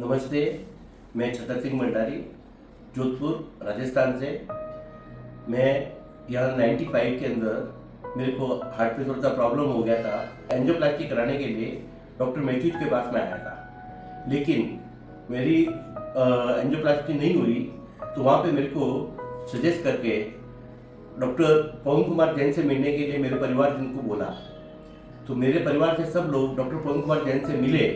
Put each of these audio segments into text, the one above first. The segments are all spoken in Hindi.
नमस्ते, मैं छतर सिंह भंडारी, जोधपुर राजस्थान से। मैं यहाँ 95 के अंदर मेरे को हार्ट में थोड़ा सा प्रॉब्लम हो गया था। एंजियोप्लास्टी कराने के लिए डॉक्टर मैथ्यूज के पास में आया था, लेकिन मेरी एंजियोप्लास्टी नहीं हुई। तो वहाँ पे मेरे को सजेस्ट करके डॉक्टर पवन कुमार जैन से मिलने के लिए मेरे परिवार जन को बोला। तो मेरे परिवार से सब लोग डॉक्टर पवन कुमार जैन से मिले,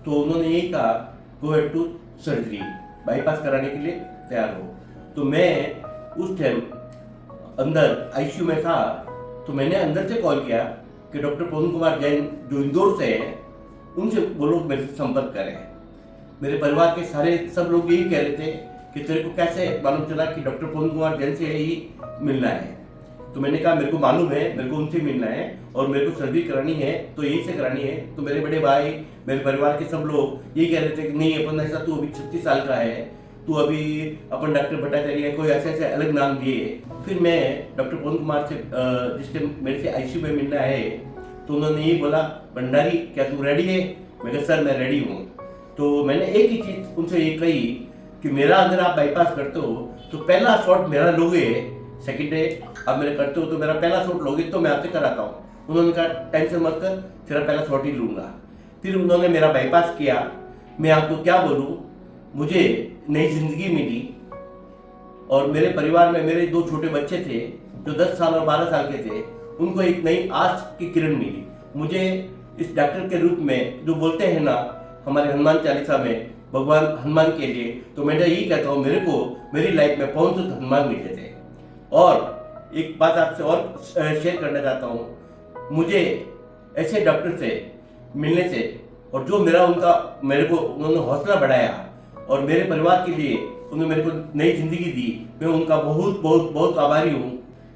तो उन्होंने यही कहा गो हेड टू सर्जरी, बाईपास कराने के लिए तैयार हो। तो मैं उस टाइम अंदर आईसीयू में था, तो मैंने अंदर से कॉल किया कि डॉक्टर पवन कुमार जैन जो इंदौर से हैं, उनसे बोलो मेरे से संपर्क करें। मेरे परिवार के सारे सब लोग यही कह रहे थे कि तेरे को कैसे मालूम चला कि डॉक्टर पवन कुमार जैन से ही मिलना है। तो मैंने कहा मेरे को मालूम है, मेरे को उनसे मिलना है और मेरे को सर्जरी करानी है, तो यहीं से करानी है। तो मेरे बड़े भाई, मेरे परिवार के सब लोग यही कह रहे थे कि नहीं अपन ऐसा, तू अभी 36 साल का है, तू अभी अपन डॉक्टर भट्टाचार्य कोई ऐसे ऐसे अलग नाम दिए। फिर मैं डॉक्टर पवन कुमार से जिस टाइम मेरे से आईसीयू में मिलना है, तो उन्होंने यही बोला, भंडारी क्या तू रेडी है? मैं कहा सर मैं रेडी हूँ। तो मैंने एक ही चीज़ उनसे ये कही कि मेरा अगर आप बाईपास करते हो तो पहला शॉट मेरा लोगे, सेकेंड डे आप मेरे करते हो तो मेरा पहला शॉट लोगे तो मैं आपसे कराता हूँ। उन्होंने कहा टेंशन मत कर, तेरा पहला शॉट ही लूँगा। फिर उन्होंने मेरा बाईपास किया। मैं आपको क्या बोलूँ, मुझे नई जिंदगी मिली। और मेरे परिवार में मेरे 2 छोटे बच्चे थे जो 10 साल और 12 साल के थे, उनको एक नई आस की किरण मिली। मुझे इस डॉक्टर के रूप में जो बोलते हैं ना हमारे हनुमान चालीसा में, भगवान हनुमान के लिए, तो मैं यही कहता हूँ मेरे को मेरी लाइफ में पवन सुत हनुमान मिले थे। और एक बात आपसे और शेयर करना चाहता हूँ, मुझे ऐसे डॉक्टर से मिलने से और जो मेरे को उन्होंने हौसला बढ़ाया और मेरे परिवार के लिए उन्होंने मेरे को नई जिंदगी दी, मैं उनका बहुत बहुत बहुत आभारी हूँ।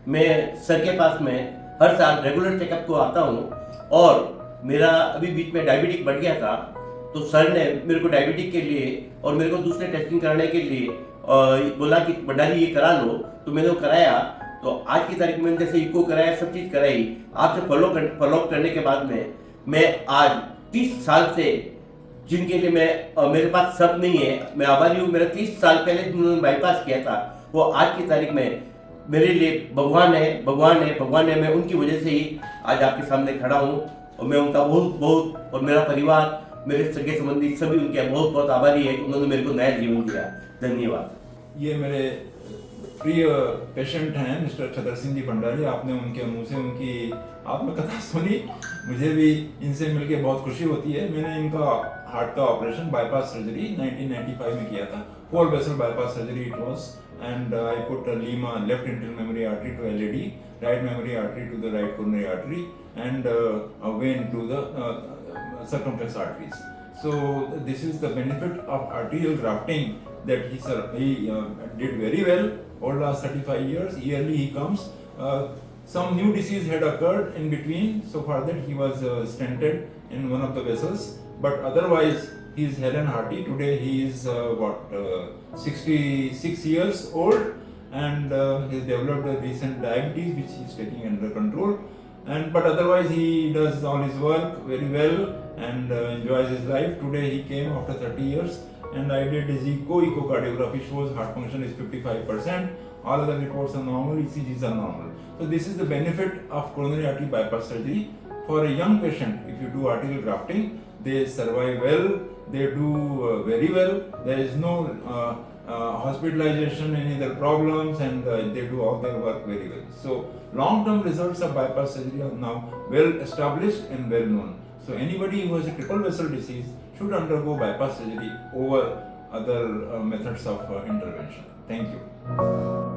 मैं सर के पास में हर साल रेगुलर चेकअप को आता हूँ। और मेरा अभी बीच में डायबिटिक बढ़ गया था, तो सर ने मेरे को डायबिटिक के लिए और मेरे को दूसरे टेस्टिंग कराने के लिए बोला कि भंडारी ये करा लो। तो मैंने वो कराया। तो आज की तारीख में जैसे इको कराया, सब चीज़ कराई, आपसे फॉलो करने के बाद में मैं आज 30 साल से जिनके लिए मेरे पास सब नहीं है, मैं आभारी हूँ। मेरा 30 साल पहले जिन्होंने बाईपास किया था, वो आज की तारीख में मेरे लिए भगवान है। मैं उनकी वजह से ही आज आपके सामने खड़ा हूँ और मैं उनका बहुत बहुत और मेरा परिवार, मेरे सगे संबंधी सभी उनके बहुत बहुत आभारी है। उन्होंने मेरे को नया जीवन दिया। धन्यवाद। ये मेरे प्रिय पेशेंट हैं मिस्टर छतर सिंह जी भंडारी। आपने उनके मुंह से उनकी आत्मकथा सुनी, मुझे भी इनसे मिलके बहुत खुशी होती है। मैंने इनका हार्ट का ऑपरेशन बाईपास सर्जरी 1995 में किया था, whole vessel bypass surgery it was, and I put LIMA left internal mammary artery to LAD, right mammary artery to the right coronary artery, and a vein to the circumflex arteries. So this is the benefit of arterial grafting that he did very well over last 35 years. Yearly he comes. Some new disease had occurred in between, so far that he was stented in one of the vessels, but otherwise he is hale and hearty. Today he is 66 years old, and he has developed a recent diabetes which he is taking under control. But otherwise he does all his work very well and enjoys his life. Today he came after 30 years, and I did his echocardiography shows heart function is 55%. All other reports are normal, ECGs are normal. So this is the benefit of coronary artery bypass surgery. For a young patient, if you do arterial grafting, they survive well, they do very well. There is no hospitalization, any other problems, and they do all their work very well. So long-term results of bypass surgery are now well established and well known. So anybody who has a triple vessel disease should undergo bypass surgery over other methods of intervention. Thank you.